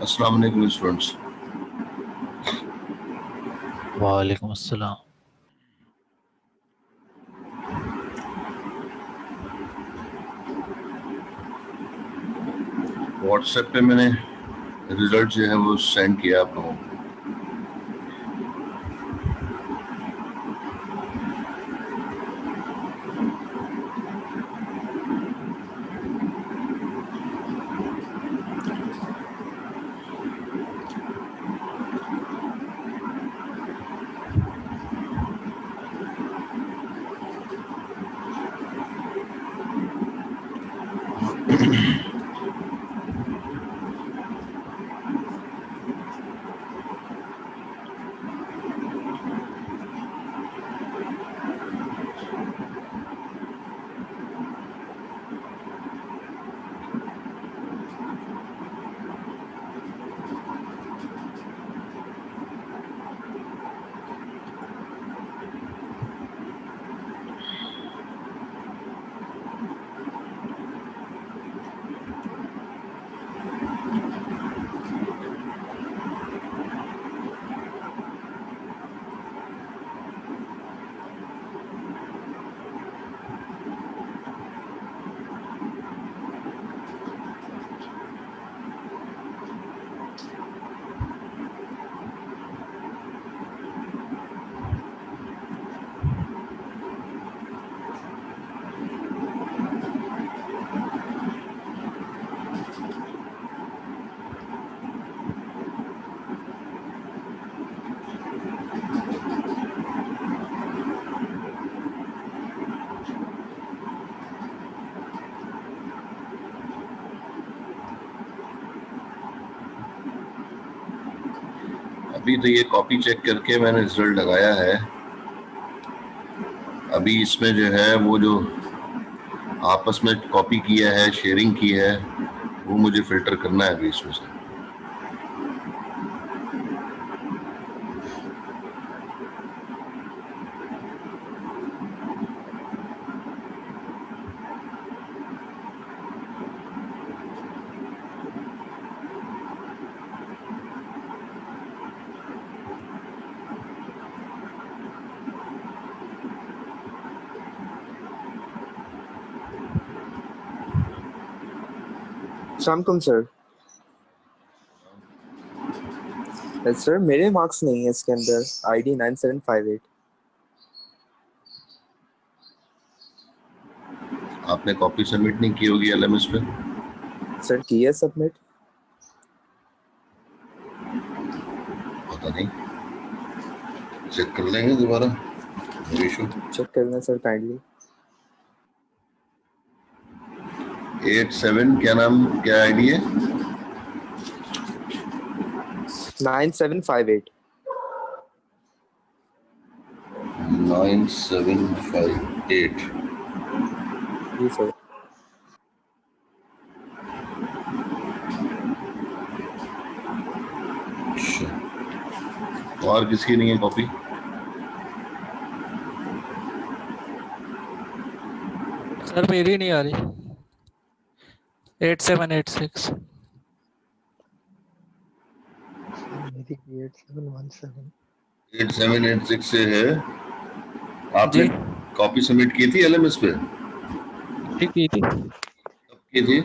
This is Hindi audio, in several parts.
अस्सलाम वालेकुम स्टूडेंट्स। वालेकुम अस्सलाम। व्हाट्सएप पे मैंने रिजल्ट जो है वो सेंड किया आप लोगों को। अभी तो ये कॉपी चेक करके मैंने रिजल्ट लगाया है। अभी इसमें जो है वो जो आपस में कॉपी किया है, शेयरिंग की है, वो मुझे फिल्टर करना है अभी इसमें से। शामकुम सर। सर मेरे मार्क्स नहीं है इसके अंदर। आईडी 9758। आपने कॉपी सबमिट नहीं की होगी एलएमएस पे? सर की है सबमिट। पता नहीं, चेक कर लेंगे दोबारा। इशू चेक करना सर काइंडली। 87 क्या नाम, क्या आईडी है? 9758। 9758। जी सर। अच्छा, और किसकी नहीं है कॉपी? सर मेरी नहीं आ रही। 8786। मेरी 8717। 8786 से है। आपने जी कॉपी सबमिट की थी एलएमएस पे? ठीक की थी, कब की थी?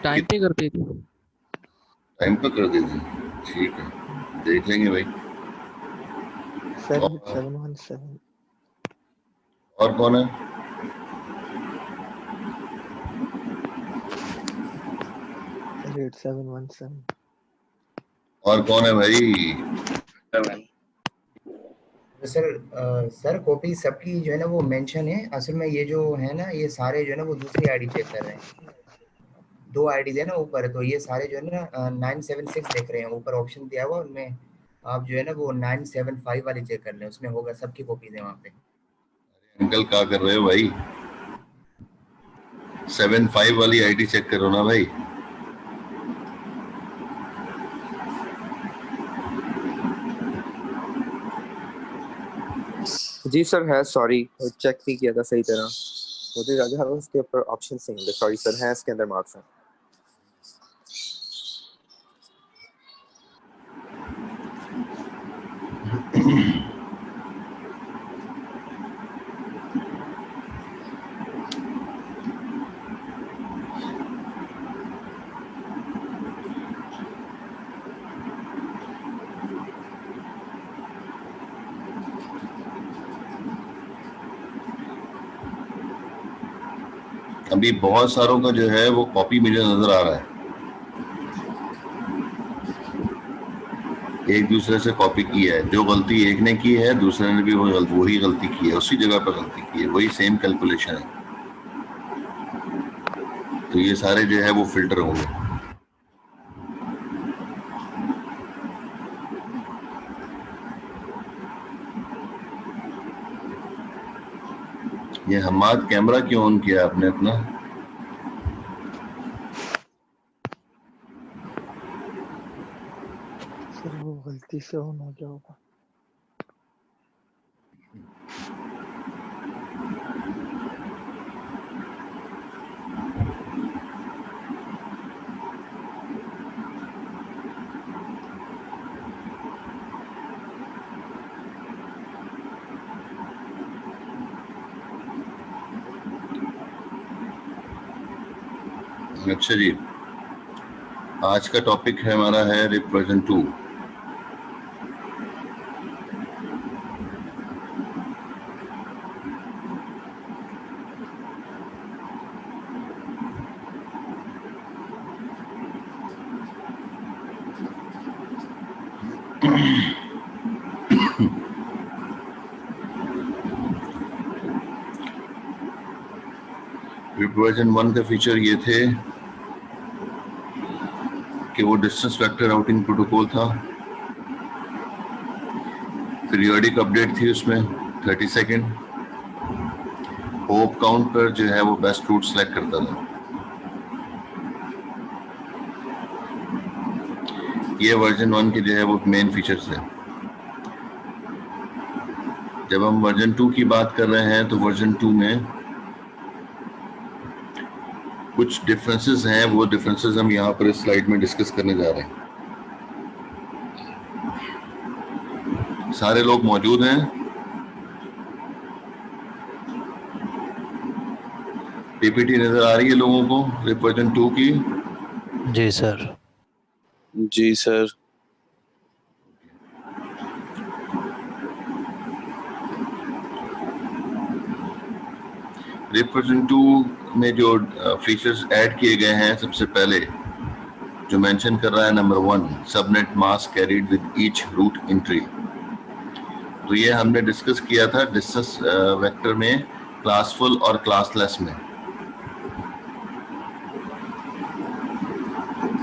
टाइम पे करती थी। टाइम पर कर दी थी। ठीक है, देख लेंगे भाई। सर और 8717। और कौन है? सर 8717। और कौन है भाई? सर कॉपी सबकी जो है ना वो मेंशन है। असल में ये जो है ना ये सारे जो है ना वो दूसरी आईडी चेक कर रहे हैं। 2 आईडी है ना ऊपर, तो ये सारे जो है ना 976 देख रहे हैं। ऊपर ऑप्शन दिया हुआ उनमें आप जो है ना वो 975 वाली चेक कर लें, उसमें होगा, सबकी कॉपीज है वहाँ पे। अंकल क्या कर रहे हो भाई? 75 वाली आईडी चेक करो ना भाई। जी सर है, सॉरी चेक नहीं किया था सही तरह। मुझे ज्यादा उसके ऊपर ऑप्शन नहीं होंगे। सॉरी सर, है इसके अंदर मार्क्स हैं। अभी बहुत सारों का जो है वो कॉपी मुझे नजर आ रहा है, एक दूसरे से कॉपी की है। जो गलती एक ने की है दूसरे ने भी वही गलती की है, उसी जगह पर गलती की है, वही सेम कैलकुलेशन है। तो ये सारे जो है वो फिल्टर होंगे। ये हम्माद कैमरा क्यों ऑन किया आपने अपना? सर वो गलती से ऑन हो गया होगा। अच्छा जी, आज का टॉपिक है हमारा है रिप वर्जन 2। रिप वर्जन 1 का फीचर ये थे कि वो डिस्टेंस वेक्टर राउटिंग प्रोटोकॉल था, पीरियोडिक अपडेट थी उसमें 30 सेकेंड, होप काउंट पर जो है वो बेस्ट रूट सेलेक्ट करता था। ये वर्जन 1 के जो है वो मेन फीचर्स है। जब हम वर्जन 2 की बात कर रहे हैं तो वर्जन 2 में कुछ डिफरेंसेस हैं, वो डिफरेंसेस हम यहाँ पर इस स्लाइड में डिस्कस करने जा रहे हैं। सारे लोग मौजूद हैं? पीपीटी नजर आ रही है लोगों को रिप वर्जन 2 की? जी सर। जी सर। रिप वर्जन 2 में जो फीचर्स ऐड किए गए हैं, सबसे पहले जो मेंशन कर रहा है number 1, subnet mask carried with each route entry. तो ये हमने डिस्कस किया था डिस्टेंस वेक्टर में, क्लासफुल और क्लासलेस में।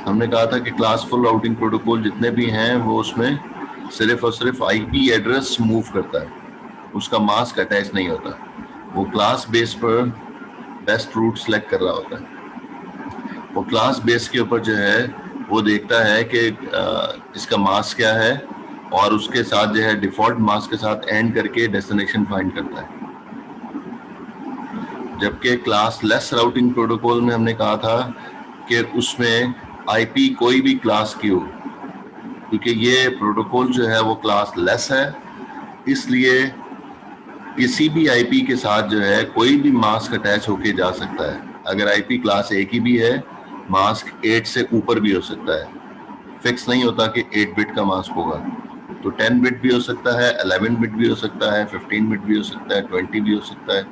हमने कहा था कि क्लासफुल राउटिंग प्रोटोकॉल जितने भी हैं वो उसमें सिर्फ और सिर्फ आईपी एड्रेस मूव करता है, उसका मास्क अटैच नहीं होता। वो क्लास बेस पर बेस्ट रूट सेलेक्ट कर रहा होता है। वो क्लास बेस के ऊपर जो है वो देखता है कि इसका मास्क क्या है और उसके साथ जो है डिफॉल्ट मास्क के साथ एंड करके डेस्टिनेशन फाइंड करता है। जबकि क्लास लेस राउटिंग प्रोटोकॉल में हमने कहा था कि उसमें आईपी कोई भी क्लास की हो, क्योंकि ये प्रोटोकॉल जो है वो क्लास लेस है, इसलिए किसी भी आईपी के साथ जो है कोई भी मास्क अटैच होके जा सकता है। अगर आईपी क्लास ए की भी है, मास्क 8 से ऊपर भी हो सकता है। फिक्स नहीं होता कि 8 बिट का मास्क होगा, तो 10 बिट भी हो सकता है, 11 बिट भी हो सकता है, 15 बिट भी हो सकता है, 20 भी हो सकता है,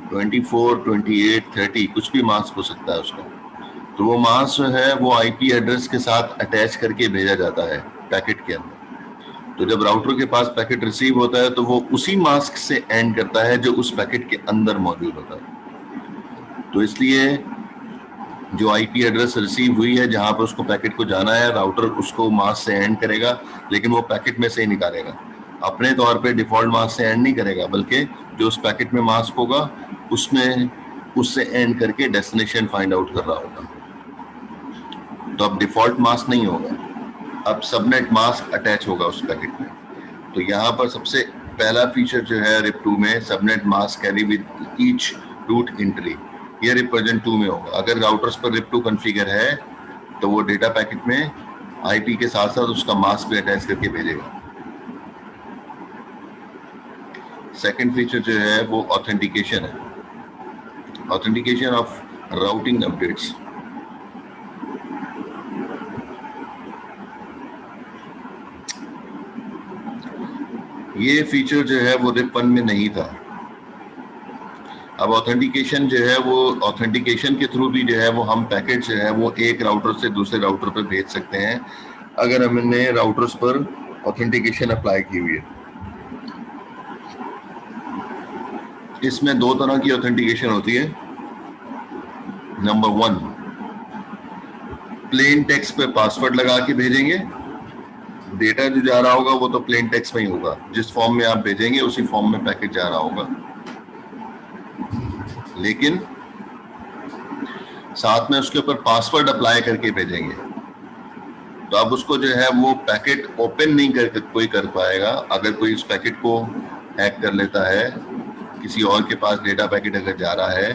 24, 28, 30 कुछ भी मास्क हो सकता है उसका। तो वो मास्क जो है वो आईपी एड्रेस के साथ अटैच करके भेजा जाता है पैकेट के अंदर। तो जब राउटर के पास पैकेट रिसीव होता है तो वो उसी मास्क से एंड करता है जो उस पैकेट के अंदर मौजूद होता है। तो इसलिए जो आईपी एड्रेस रिसीव हुई है जहां पर उसको पैकेट को जाना है, राउटर उसको मास्क से एंड करेगा, लेकिन वो पैकेट में से ही निकालेगा। अपने तौर पे डिफॉल्ट मास्क से एंड नहीं करेगा, बल्कि जो उस पैकेट में मास्क होगा उसमें उससे एंड करके डेस्टिनेशन फाइंड आउट कर रहा होगा। तो अब डिफॉल्ट मास्क नहीं होगा, अब सबनेट मास्क अटैच होगा उस पैकेट में। तो यहाँ पर सबसे पहला फीचर जो है रिप 2 में, subnet mask carry with each route entry, ये रिप वर्जन 2 में होगा। अगर राउटर्स पर रिप 2 कॉन्फ़िगर है तो वो डेटा पैकेट में आईपी के साथ साथ उसका मास्क भी अटैच करके भेजेगा। सेकंड फीचर जो है वो ऑथेंटिकेशन है, ऑथेंटिकेशन ऑफ राउटिंग अपडेट्स। ये फीचर जो है वो रिप 1 में नहीं था। अब ऑथेंटिकेशन जो है वो ऑथेंटिकेशन के थ्रू भी जो है वो हम पैकेट जो है वो एक राउटर से दूसरे राउटर पर भेज सकते हैं अगर हमने राउटर्स पर ऑथेंटिकेशन अप्लाई की हुई है। इसमें दो तरह की ऑथेंटिकेशन होती है। नंबर 1, प्लेन टेक्स्ट पे पासवर्ड लगा के भेजेंगे, डेटा जो जा रहा होगा वो तो प्लेन टेक्स्ट में ही होगा, जिस फॉर्म में आप भेजेंगे उसी फॉर्म में पैकेट जा रहा होगा, लेकिन साथ में उसके ऊपर पासवर्ड अप्लाई करके भेजेंगे। तो अब उसको जो है वो पैकेट ओपन नहीं कर कोई कर पाएगा। अगर कोई इस पैकेट को हैक कर लेता है, किसी और के पास डेटा पैकेट अगर जा रहा है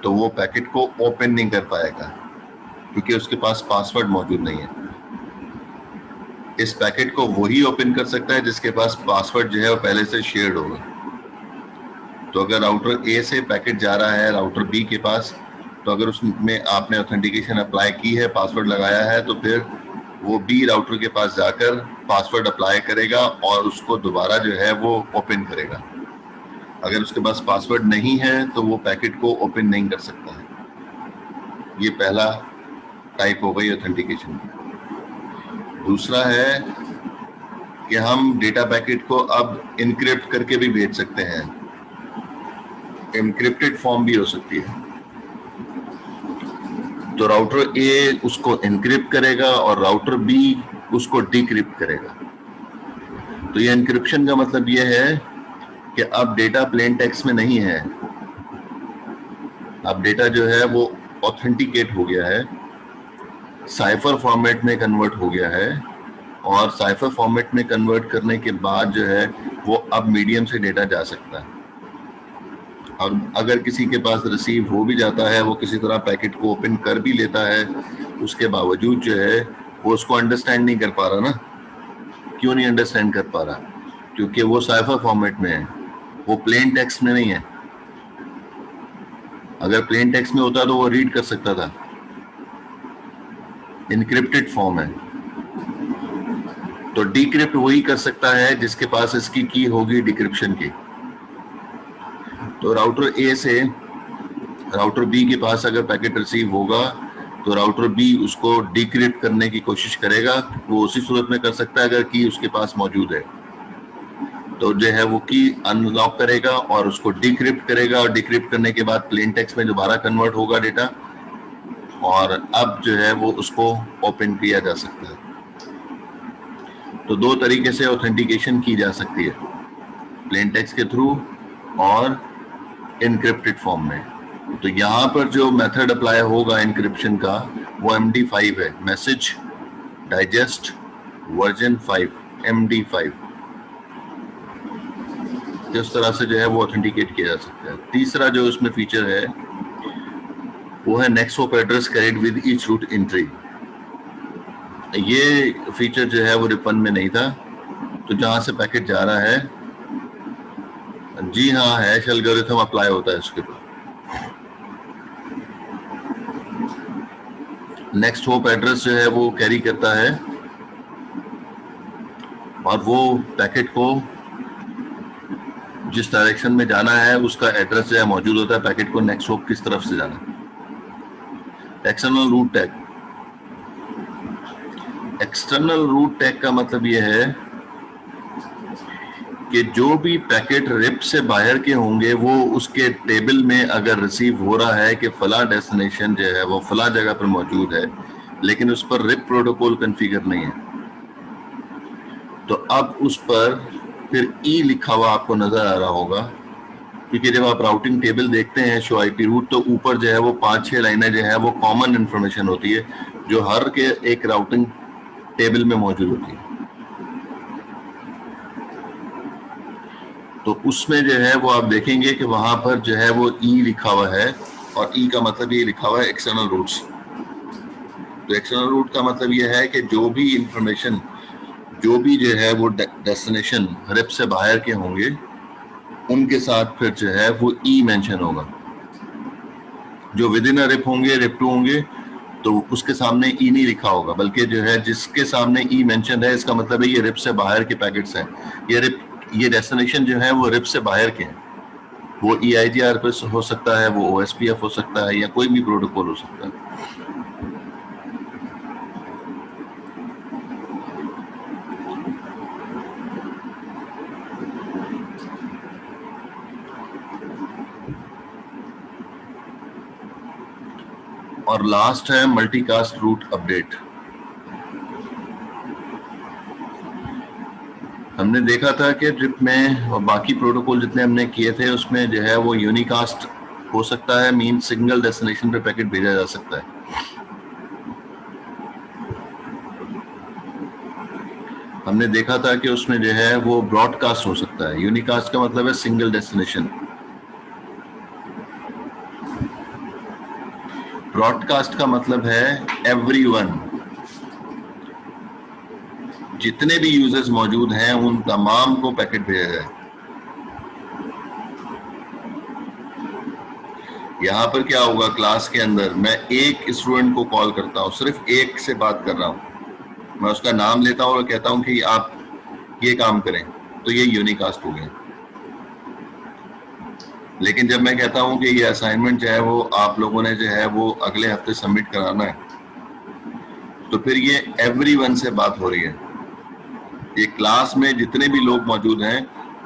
तो वो पैकेट को ओपन नहीं कर पाएगा क्योंकि उसके पास पासवर्ड मौजूद नहीं है। इस पैकेट को वही ओपन कर सकता है जिसके पास पासवर्ड जो है वो पहले से शेयर्ड होगा। तो अगर राउटर ए से पैकेट जा रहा है राउटर बी के पास, तो अगर उसमें आपने ऑथेंटिकेशन अप्लाई की है, पासवर्ड लगाया है, तो फिर वो बी राउटर के पास जाकर पासवर्ड अप्लाई करेगा और उसको दोबारा जो है वो ओपन करेगा। अगर उसके पास पासवर्ड नहीं है तो वो पैकेट को ओपन नहीं कर सकता है। ये पहला टाइप हो गई ऑथेंटिकेशन। दूसरा है कि हम डेटा पैकेट को अब इनक्रिप्ट करके भी भेज सकते हैं। इनक्रिप्टेड फॉर्म भी हो सकती है। तो राउटर ए उसको इनक्रिप्ट करेगा और राउटर बी उसको डिक्रिप्ट करेगा। तो ये इनक्रिप्शन का मतलब ये है कि अब डेटा प्लेन टेक्स्ट में नहीं है, अब डेटा जो है वो ऑथेंटिकेट हो गया है, साइफर फॉर्मेट में कन्वर्ट हो गया है, और साइफर फॉर्मेट में कन्वर्ट करने के बाद जो है वो अब मीडियम से डेटा जा सकता है। और अगर किसी के पास रिसीव हो भी जाता है, वो किसी तरह पैकेट को ओपन कर भी लेता है, उसके बावजूद जो है वो उसको अंडरस्टैंड नहीं कर पा रहा ना। क्यों नहीं अंडरस्टैंड कर पा रहा? क्योंकि वो साइफर फॉर्मेट में है, वो प्लेन टेक्स्ट में नहीं है। अगर प्लेन टेक्स्ट में होता तो वो रीड कर सकता था। इनक्रिप्टेड फॉर्म है, तो डिक्रिप्ट वही कर सकता है जिसके पास इसकी की होगी डिक्रिप्शन की। तो राउटर ए से राउटर बी के पास अगर पैकेट रिसीव होगा तो राउटर बी उसको डिक्रिप्ट करने की कोशिश करेगा। वो उसी सूरत में कर सकता है अगर की उसके पास मौजूद है, तो जो है वो की अनलॉक करेगा और उसको डिक्रिप्ट करेगा, और डिक्रिप्ट करने के बाद प्लेन टेक्स्ट में दोबारा कन्वर्ट होगा डेटा, और अब जो है वो उसको ओपन किया जा सकता है। तो दो तरीके से ऑथेंटिकेशन की जा सकती है, प्लेन टेक्स्ट के थ्रू और इनक्रिप्टेड फॉर्म में। तो यहाँ पर जो मेथड अप्लाई होगा इनक्रिप्शन का वो MD5 है, मैसेज डाइजेस्ट वर्जन 5 MD5। इस तरह से जो है वो ऑथेंटिकेट किया जा सकता है। तीसरा जो उसमें फीचर है वो है next hop address carried with each route entry. ये फीचर जो है वो रिपन में नहीं था। तो जहां से पैकेट जा रहा है, जी हाँ, हैश एल्गोरिथम अप्लाई होता है उसके ऊपर। नेक्स्ट होप एड्रेस जो है वो कैरी करता है और वो पैकेट को जिस डायरेक्शन में जाना है उसका एड्रेस जो है मौजूद होता है, पैकेट को नेक्स्ट होप किस तरफ से जाना है। External route tag, external route tag का मतलब ये है कि जो भी पैकेट रिप से बाहर के होंगे वो उसके टेबल में अगर रिसीव हो रहा है कि फला डेस्टिनेशन जो है वो फला जगह पर मौजूद है, लेकिन उस पर रिप प्रोटोकॉल कॉन्फ़िगर नहीं है, तो अब उस पर फिर ई लिखा हुआ आपको नजर आ रहा होगा। क्योंकि जब आप राउटिंग टेबल देखते हैं शो आईपी रूट, तो ऊपर जो है वो 5-6 लाइनें जो है वो कॉमन इंफॉर्मेशन होती है जो हर के एक राउटिंग टेबल में मौजूद होती है। तो उसमें जो है वो आप देखेंगे कि वहां पर जो है वो ई लिखा हुआ है, और ई का मतलब ये लिखा हुआ है एक्सटर्नल रूट्स। तो एक्सटर्नल रूट का मतलब ये है कि जो भी इंफॉर्मेशन, जो भी जो है वो डेस्टिनेशन रिप से बाहर के होंगे उनके साथ फिर जो है वो ई मेंशन होगा। जो विद इन अ रिप होंगे, रिप 2 होंगे, तो उसके सामने ई नहीं लिखा होगा, बल्कि जो है जिसके सामने ई मेंशन है इसका मतलब है ये रिप से बाहर के पैकेट्स हैं। ये डेस्टिनेशन जो है वो रिप से बाहर के हैं। वो EIGR पे हो सकता है, वो OSPF हो सकता है, या कोई भी प्रोटोकॉल हो सकता है। और लास्ट है मल्टीकास्ट रूट अपडेट। हमने देखा था कि ट्रिप में और बाकी प्रोटोकॉल जितने हमने किए थे उसमें जो है वो यूनिकास्ट हो सकता है, मीन सिंगल डेस्टिनेशन पे पैकेट भेजा जा सकता है। हमने देखा था कि उसमें जो है वो ब्रॉडकास्ट हो सकता है। यूनिकास्ट का मतलब है सिंगल डेस्टिनेशन। ब्रॉडकास्ट का मतलब है एवरीवन, जितने भी यूजर्स मौजूद हैं उन तमाम को पैकेट भेजा जाए। यहां पर क्या होगा, क्लास के अंदर मैं एक स्टूडेंट को कॉल करता हूं, सिर्फ एक से बात कर रहा हूं, मैं उसका नाम लेता हूं और कहता हूं कि आप ये काम करें, तो ये यूनिकास्ट हो गया। लेकिन जब मैं कहता हूं कि ये असाइनमेंट जो है वो आप लोगों ने जो है वो अगले हफ्ते सबमिट कराना है, तो फिर ये एवरीवन से बात हो रही है। ये क्लास में जितने भी लोग मौजूद हैं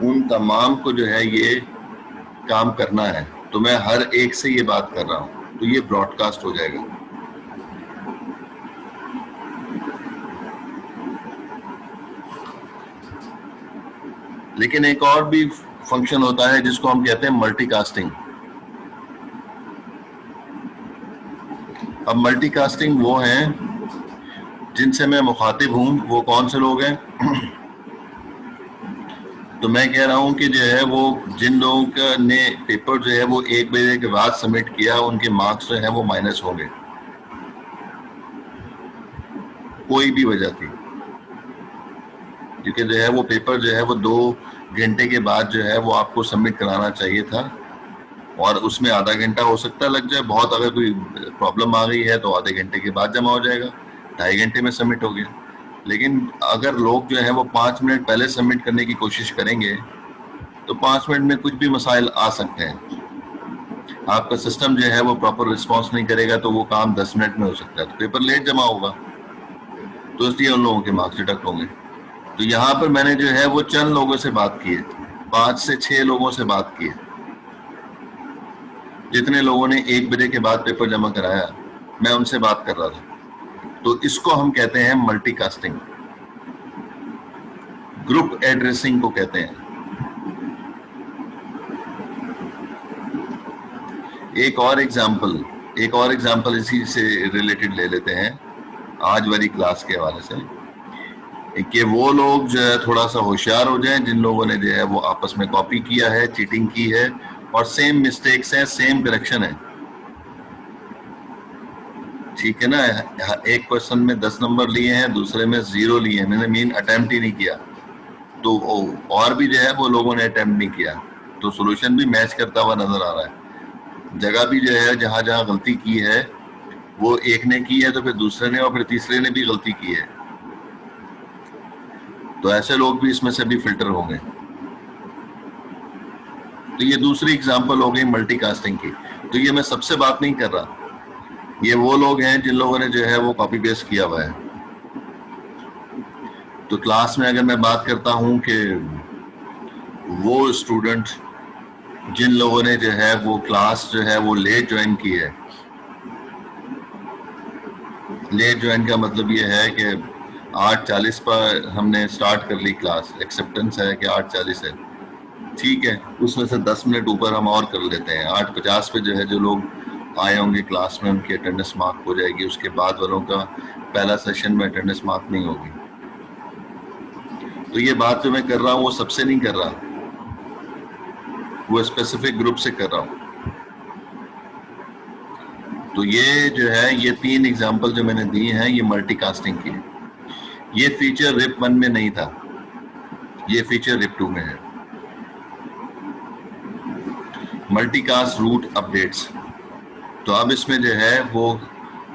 उन तमाम को जो है ये काम करना है, तो मैं हर एक से ये बात कर रहा हूं, तो ये ब्रॉडकास्ट हो जाएगा। लेकिन एक और भी फंक्शन होता है जिसको हम कहते हैं मल्टीकास्टिंग। अब मल्टीकास्टिंग वो हैं जिनसे मैं मुखातिब हूं, वो कौन से लोग हैं? तो मैं कह रहा हूं कि जो है वो जिन लोगों का ने पेपर जो है वो 1 बजे के बाद सबमिट किया, उनके मार्क्स जो है वो माइनस होंगे, कोई भी वजह थी, क्योंकि जो है वो पेपर जो है वो 2 घंटे के बाद जो है वो आपको सबमिट कराना चाहिए था, और उसमें आधा घंटा हो सकता है लग जाए। बहुत अगर कोई प्रॉब्लम आ गई है तो आधे घंटे के बाद जमा हो जाएगा, 2.5 घंटे में सबमिट हो गया। लेकिन अगर लोग जो है वो 5 मिनट पहले सबमिट करने की कोशिश करेंगे तो 5 मिनट में कुछ भी मसाइल आ सकते हैं। आपका सिस्टम जो है वो प्रॉपर रिस्पॉन्स नहीं करेगा तो वो काम 10 मिनट में हो सकता है, तो पेपर लेट जमा होगा, तो इसलिए उन लोगों के मार्क्स डिडक्ट होंगे। तो यहाँ पर मैंने जो है वो चंद लोगों से बात की है, 5 से 6 लोगों से बात की है, जितने लोगों ने 1 बजे के बाद पेपर जमा कराया, मैं उनसे बात कर रहा था। तो इसको हम कहते हैं मल्टीकास्टिंग, ग्रुप एड्रेसिंग को कहते हैं। एक और एग्जांपल इसी से रिलेटेड ले लेते हैं आज वाली क्लास के हवाले से, कि वो लोग जो है थोड़ा सा होशियार हो जाएं जिन लोगों ने जो है वो आपस में कॉपी किया है, चीटिंग की है, और सेम मिस्टेक्स हैं, सेम करेक्शन है, ठीक है ना। एक क्वेश्चन में 10 नंबर लिए हैं, दूसरे में 0 लिए हैं, मैंने मीन अटेम्प्ट ही नहीं किया, तो और भी जो है वो लोगों ने अटेम्प्ट नहीं किया, तो सॉल्यूशन भी मैच करता हुआ नजर आ रहा है। जगह भी जो है जहां जहां गलती की है वो एक ने की है, तो फिर दूसरे ने और फिर तीसरे ने भी गलती की है, तो ऐसे लोग भी इसमें से भी फिल्टर होंगे। तो ये दूसरी एग्जांपल हो गई मल्टीकास्टिंग की। तो ये मैं सबसे बात नहीं कर रहा, ये वो लोग हैं जिन लोगों ने जो है वो कॉपी पेस्ट किया हुआ है। तो क्लास में अगर मैं बात करता हूं कि वो स्टूडेंट जिन लोगों ने जो है वो क्लास जो है वो लेट ज्वाइन की है, लेट ज्वाइन का मतलब ये है कि 8:40 पर हमने स्टार्ट कर ली क्लास, एक्सेप्टेंस है कि 8:40 है, ठीक है, उसमें से 10 मिनट ऊपर हम और कर लेते हैं। 8:50 पे जो है जो लोग आए होंगे क्लास में उनकी अटेंडेंस मार्क हो जाएगी, उसके बाद वालों का पहला सेशन में अटेंडेंस मार्क नहीं होगी। तो ये बात जो मैं कर रहा हूँ वो सबसे नहीं कर रहा, वो स्पेसिफिक ग्रुप से कर रहा हूँ। तो ये जो है ये 3 एग्जांपल जो मैंने दिए हैं ये मल्टीकास्टिंग की है। ये फीचर रिप 1 में नहीं था, ये फीचर रिप 2 में है। Multicast route updates. तो अब इसमें जो है वो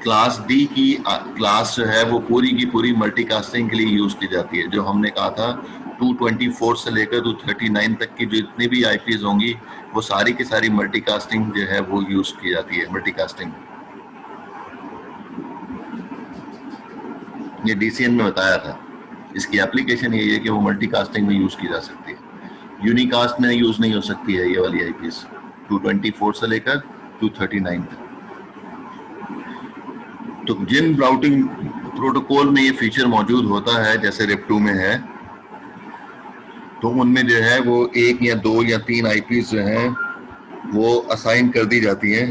क्लास डी की क्लास जो है वो पूरी की पूरी मल्टीकास्टिंग के लिए यूज की जाती है। जो हमने कहा था 224 से लेकर 239 तक की जो इतनी भी आईपीज होंगी वो सारी की सारी मल्टीकास्टिंग जो है वो यूज की जाती है। मल्टीकास्टिंग ये डीसीएन में बताया था, इसकी एप्लीकेशन यही है कि वो मल्टीकास्टिंग में यूज की जा सकती है। यूनिकास्ट में यूज नहीं हो सकती है ये वाली आईपीज 224 से लेकर 239 तक। तो जिन राउटिंग प्रोटोकॉल में ये फीचर मौजूद होता है जैसे RIP2 में है, तो उनमें जो है वो 1 या 2 या 3 आईपीज जो हैं वो असाइन कर दी जाती हैं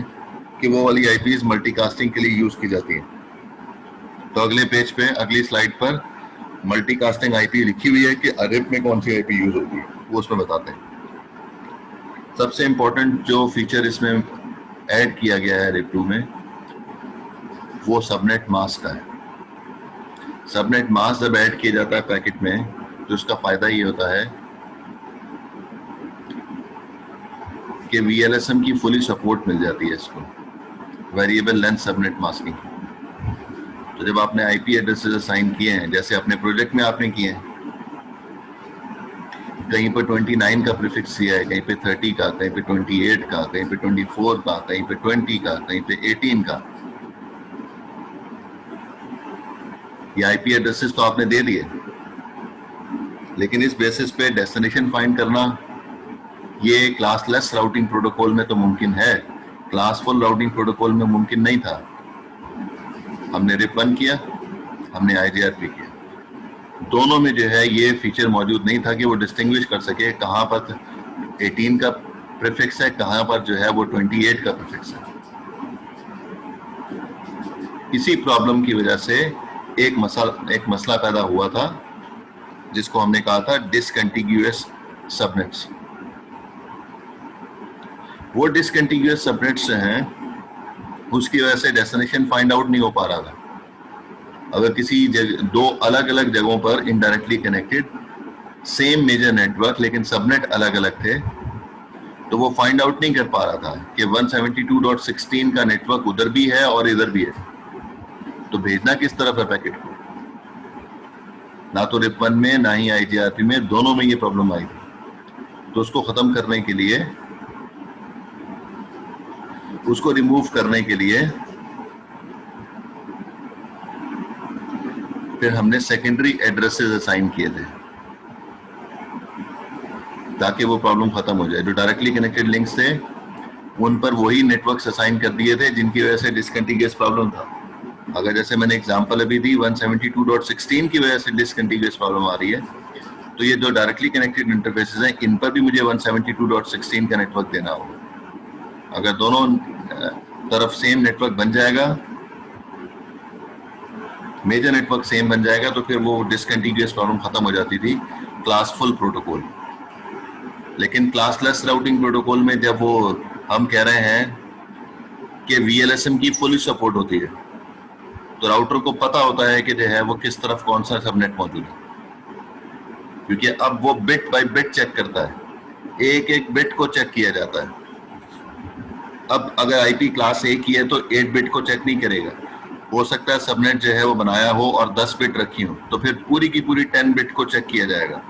कि वो वाली आईपीज मल्टीकास्टिंग के लिए यूज की जाती हैं। तो अगले पेज पे अगली स्लाइड पर मल्टीकास्टिंग आईपी लिखी हुई है कि RIP में कौन सी आईपी यूज होगी वो उसमें बताते हैं। सबसे इंपॉर्टेंट जो फीचर इसमें ऐड किया गया है RIP2 में वो सबनेट मास्क का है। सबनेट मास्क जब ऐड किया जाता है पैकेट में तो उसका फायदा ये होता है कि VLSM की फुली सपोर्ट मिल जाती है इसको, वेरिएबल लेंथ सबनेट मास्किंग। तो जब आपने आईपी एड्रेसेस असाइन किए हैं जैसे अपने प्रोजेक्ट में आपने किए हैं, कहीं पर 29 का प्रीफिक्स दिया है, कहीं पे 30 का, कहीं पे 28 का, कहीं पे 24 का, कहीं पे 20 का, कहीं पे 18 का, ये आईपी एड्रेसेस तो आपने दे दिए, लेकिन इस बेसिस पे डेस्टिनेशन फाइंड करना ये क्लासलेस राउटिंग प्रोटोकॉल में तो मुमकिन है, क्लासफुल राउटिंग प्रोटोकॉल में मुमकिन नहीं था। हमने RIP1 किया, हमने IGRP किया, दोनों में जो है ये फीचर मौजूद नहीं था कि वो डिस्टिंग्विश कर सके कहाँ पर 18 का प्रीफिक्स है, कहाँ पर जो है वो 28 का प्रीफिक्स है। इसी प्रॉब्लम की वजह से एक मसला पैदा हुआ था जिसको हमने कहा था डिसकंटिग्यूअस सबनेट्स। वो डिसकंटिग्यूअस सबनेट्स जो हैं उसकी वजह से डेस्टिनेशन फाइंड आउट नहीं हो पा रहा था। अगर किसी दो अलग अलग जगहों पर indirectly connected same major network लेकिन सबनेट अलग अलग थे तो वो फाइंड आउट नहीं कर पा रहा था कि 172.16 का नेटवर्क उधर भी है और इधर भी है, तो भेजना किस तरफ है पैकेट को। ना तो RIP1 में ना ही IGRP में, दोनों में ये प्रॉब्लम आई थी। तो उसको खत्म करने के लिए, उसको रिमूव करने के लिए फिर हमने सेकेंडरी एड्रेसेस असाइन किए थे ताकि वो प्रॉब्लम खत्म हो जाए। जो डायरेक्टली कनेक्टेड लिंक्स थे उन पर वही नेटवर्क्स असाइन कर दिए थे जिनकी वजह से डिसकंटिन्यूअस प्रॉब्लम था। अगर जैसे मैंने एग्जांपल अभी दी 172.16 की वजह से डिसकंटिन्यूअस प्रॉब्लम आ रही है, तो ये जो डायरेक्टली कनेक्टेड इंटरफेसेस हैं इन पर भी मुझे 172.16 का नेटवर्क देना होगा। अगर दोनों तरफ सेम नेटवर्क बन जाएगा, मेजर नेटवर्क सेम बन जाएगा, तो फिर वो डिसकंटिन्यूअस प्रॉब्लम खत्म हो जाती थी क्लासफुल प्रोटोकॉल। लेकिन क्लासलेस राउटिंग प्रोटोकॉल में जब वो हम कह रहे हैं कि VLSM की फुल सपोर्ट होती है तो राउटर को पता होता है कि जो है वो किस तरफ कौन सा सबनेट मौजूद है, क्योंकि अब वो बिट बाय बिट चेक करता है, एक एक बिट को चेक किया जाता है। अब अगर आईपी क्लास A की है तो 8 बिट को चेक नहीं करेगा, हो सकता है सबनेट जो है वो बनाया हो और 10 बिट रखी हो, तो फिर पूरी की पूरी 10 बिट को चेक किया जाएगा।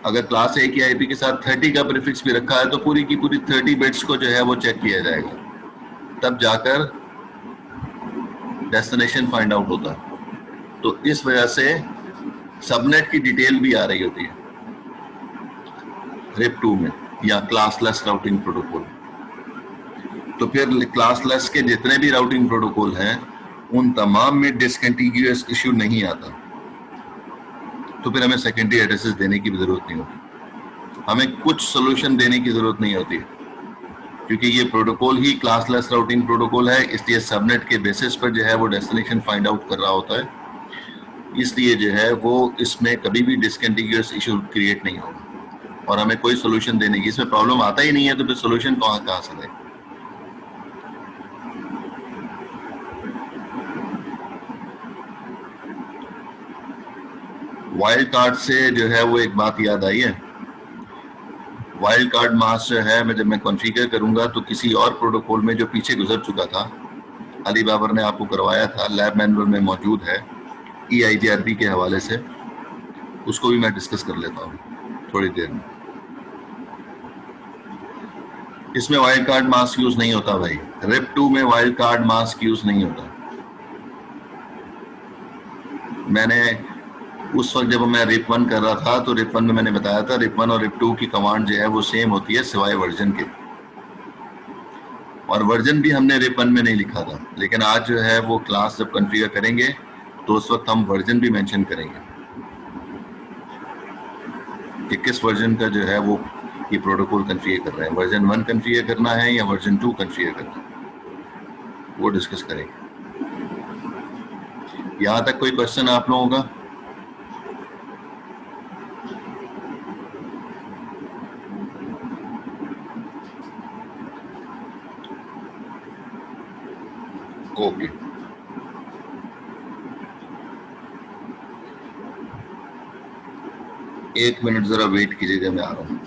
अगर क्लास A की आईपी के साथ 30 का प्रीफिक्स भी रखा है तो पूरी की पूरी 30 बिट्स को जो है वो चेक किया जाएगा, तब जाकर डेस्टिनेशन फाइंड आउट होता है। तो इस वजह से सबनेट की डिटेल भी आ रही होती है RIP2 में या क्लासलेस राउटिंग प्रोटोकॉल। तो फिर क्लासलेस के जितने भी राउटिंग प्रोटोकॉल हैं उन तमाम में डिसकंटिन्यूअस इश्यू नहीं आता, तो फिर हमें सेकेंडरी एड्रेसेस देने की भी जरूरत नहीं होती, हमें कुछ सोल्यूशन देने की जरूरत नहीं होती, क्योंकि ये प्रोटोकॉल ही क्लासलेस राउटिंग प्रोटोकॉल है। इसलिए सबनेट के बेसिस पर जो है वो डेस्टिनेशन फाइंड आउट कर रहा होता है, इसलिए जो है वो इसमें कभी भी डिसकंटिन्यूअस इशू क्रिएट नहीं होगा और हमें कोई सोल्यूशन देने की, इसमें प्रॉब्लम आता ही नहीं है तो फिर सोल्यूशन कहाँ से दें। वाइल्ड कार्ड से जो है वो एक बात याद आई है, वाइल्ड कार्ड मास्क जो है मैं जब मैं कॉन्फ़िगर करूंगा तो किसी और प्रोटोकॉल में जो पीछे गुजर चुका था, अली बाबर ने आपको करवाया था, लैब मैनुअल में मौजूद है EIGRP के हवाले से, उसको भी मैं डिस्कस कर लेता हूँ थोड़ी देर में। इसमें वाइल्ड कार्ड मास्क यूज नहीं होता भाई, RIP2 में वाइल्ड कार्ड मास्क यूज नहीं होता। मैंने उस वक्त जब मैं RIP1 कर रहा था तो RIP1 में मैंने बताया था RIP1 और RIP2 की कमांड जो है वो सेम होती है सिवाय वर्जन के, और वर्जन भी हमने RIP1 में नहीं लिखा था। लेकिन आज जो है वो क्लास जब कॉन्फ़िगर करेंगे तो उस वक्त हम वर्जन भी मेंशन करेंगे कि किस वर्जन का जो है वो ये प्रोटोकॉल कॉन्फ़िगर कर रहे हैं, वर्जन 1 कॉन्फ़िगर करना है या वर्जन 2 कॉन्फ़िगर करना है, वो डिस्कस करेंगे। यहाँ तक कोई क्वेश्चन आप लोगों का? ओके, एक मिनट जरा वेट कीजिएगा, मैं आ रहा हूँ।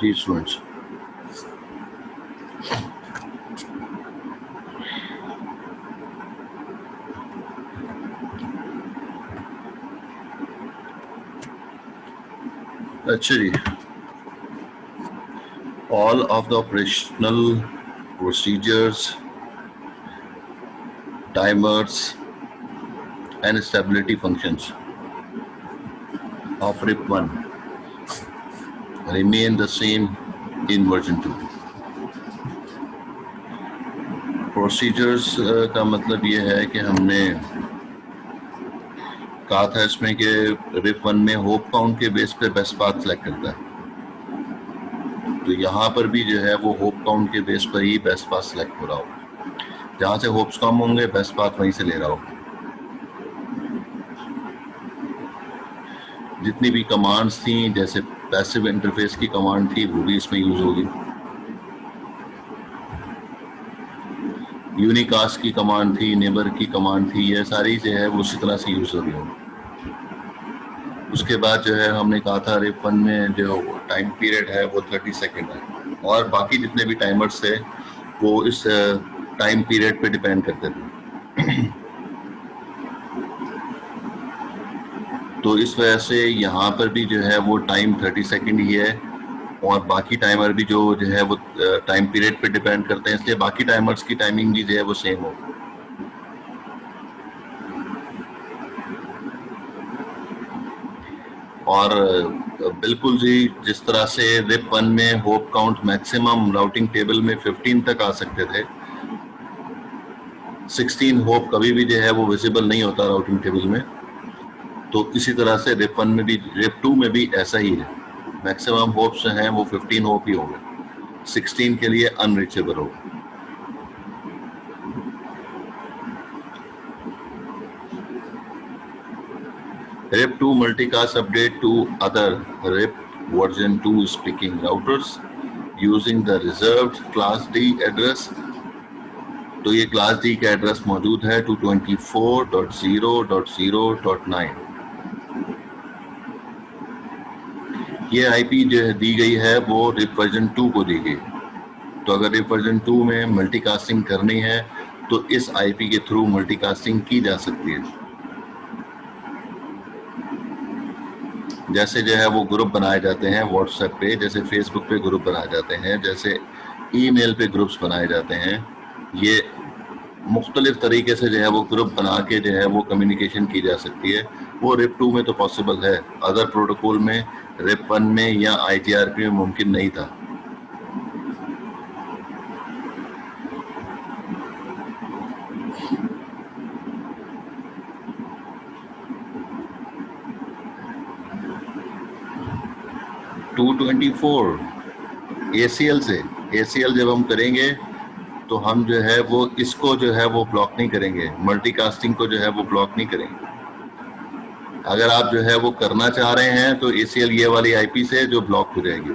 जी स्टूडेंट्स, अच्छा जी, all of the operational procedures, timers and stability functions of RIP1 remain the same in version 2. Procedures का मतलब ये है कि हमने कहा था इसमें कि RIP1 में होप काउंट के बेस पे बेस्ट पाथ सेलेक्ट करता है, तो यहाँ पर भी जो है वो होप काउंट के बेस पर ही बेस्ट पाथ सेलेक्ट हो रहा होगा। जहाँ से होप्स कम होंगे बेस्ट पाथ वहीं से ले रहा होगा। जितनी भी कमांड्स थी, जैसे पैसिव इंटरफेस की कमांड थी, वो भी इसमें यूज होगी। यूनिकास्ट की कमांड थी, नेबर की कमांड थी, ये सारी जो है वो उसी तरह से यूज हो रही होगी। उसके बाद जो है हमने कहा था RIP1 में जो टाइम पीरियड है वो 30 सेकेंड है, और बाकी जितने भी टाइमर्स थे वो इस टाइम पीरियड पे डिपेंड करते थे। तो इस वजह से यहाँ पर भी जो है वो टाइम 30 सेकेंड ही है, और बाकी टाइमर भी जो है वो टाइम पीरियड पे डिपेंड करते हैं, इसलिए बाकी टाइमर्स की टाइमिंग भी जो है वो सेम हो। और बिल्कुल जी, जिस तरह से RIP1 में hope count maximum routing table में 15 तक आ सकते थे, 16 होप कभी भी जो है वो विजिबल नहीं होता राउटिंग टेबल में, तो इसी तरह से RIP1 में भी, RIP2 में भी ऐसा ही है। मैक्सिमम होप्स हैं वो 15 होप ही होंगे, 16 के लिए अनरीचेबल होगा। RIP2 multicast update to other RIP version 2 speaking routers using the reserved class D address तो ये क्लास डी का एड्रेस मौजूद है 224.0.0.9। ये आईपी जो दी गई है वो रिप वर्जन 2 को दी गई। तो अगर रिप वर्जन 2 में मल्टीकास्टिंग करनी है तो इस आईपी के थ्रू मल्टीकास्टिंग की जा सकती है। जैसे जो है वो ग्रुप बनाए जाते हैं व्हाट्सएप पे, जैसे फेसबुक पे ग्रुप बनाए जाते हैं, जैसे ईमेल पे ग्रुप्स बनाए जाते हैं, ये मुख्तलिफ तरीके से जो है वो ग्रुप बना के जो है वो कम्युनिकेशन की जा सकती है। वो रिप 2 में तो पॉसिबल है, अदर प्रोटोकॉल में रिप 1 में या आईजीआरपी में मुमकिन नहीं था। ACL से ACL जब हम करेंगे तो हम जो है वो इसको जो है वो ब्लॉक नहीं करेंगे, मल्टीकास्टिंग को जो है वो ब्लॉक नहीं करेंगे। अगर आप जो है वो करना चाह रहे हैं तो ACL ये वाली आईपी से जो ब्लॉक हो जाएगी।